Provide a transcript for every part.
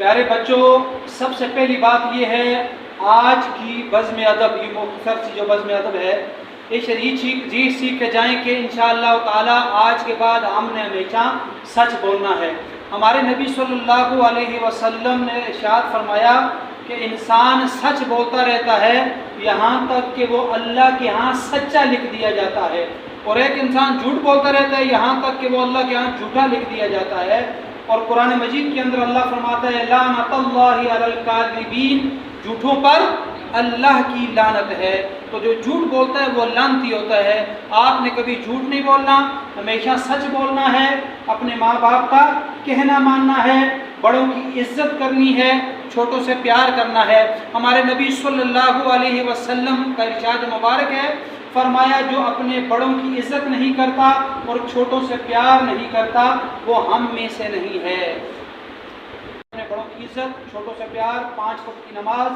پیارے بچوں، سب سے پہلی بات یہ ہے آج کی بزم ادب، یہ مختصر سی جو بزم ادب ہے، یہ سیکھ کے جائیں کہ انشاءاللہ تعالی آج کے بعد ہم نے ہمیشہ سچ بولنا ہے۔ ہمارے نبی صلی اللہ علیہ وسلم نے ارشاد فرمایا کہ انسان سچ بولتا رہتا ہے یہاں تک کہ وہ اللہ کے ہاں سچا لکھ دیا جاتا ہے، اور ایک انسان جھوٹ بولتا رہتا ہے یہاں تک کہ وہ اللہ کے ہاں جھوٹا لکھ دیا جاتا ہے۔ اور قرآن مجید کے اندر اللہ فرماتا ہے لعنت اللہ علی الکاذبین، جھوٹوں پر اللہ کی لعنت ہے۔ تو جو جھوٹ بولتا ہے وہ لعنتی ہوتا ہے۔ آپ نے کبھی جھوٹ نہیں بولنا، ہمیشہ سچ بولنا ہے، اپنے ماں باپ کا کہنا ماننا ہے، بڑوں کی عزت کرنی ہے، چھوٹوں سے پیار کرنا ہے۔ ہمارے نبی صلی اللہ علیہ وسلم کا ارشاد مبارک ہے، فرمایا جو اپنے بڑوں کی عزت نہیں کرتا اور چھوٹوں سے پیار نہیں کرتا وہ ہم میں سے نہیں ہے۔ اپنے بڑوں کی عزت، چھوٹوں سے پیار، 5 وقت کی نماز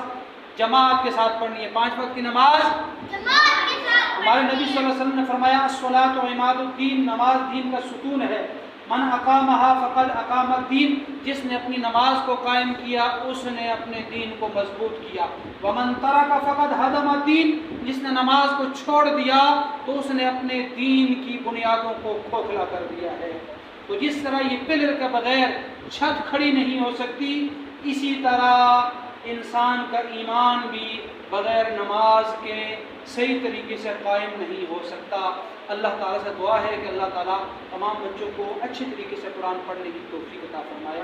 جماعت کے ساتھ پڑھنی ہے۔ 5 وقت کی نماز جماعت کے ساتھ۔ ہمارے نبی صلی اللہ علیہ وسلم نے فرمایا الصلاۃ عماد الدین، نماز دین کا ستون ہے۔ من اقامہا فقد اقام الدین، جس نے اپنی نماز کو قائم کیا اس نے اپنے دین کو مضبوط کیا۔ ومن ترک فقد ہدم الدین، جس نے نماز کو چھوڑ دیا تو اس نے اپنے دین کی بنیادوں کو کھوکھلا کر دیا ہے۔ تو جس طرح یہ پلر کے بغیر چھت کھڑی نہیں ہو سکتی، اسی طرح انسان کا ایمان بھی بغیر نماز کے صحیح طریقے سے قائم نہیں ہو سکتا۔ اللہ تعالیٰ سے دعا ہے کہ اللہ تعالیٰ تمام بچوں کو اچھے طریقے سے قرآن پڑھنے کی توفیق عطا فرمائے۔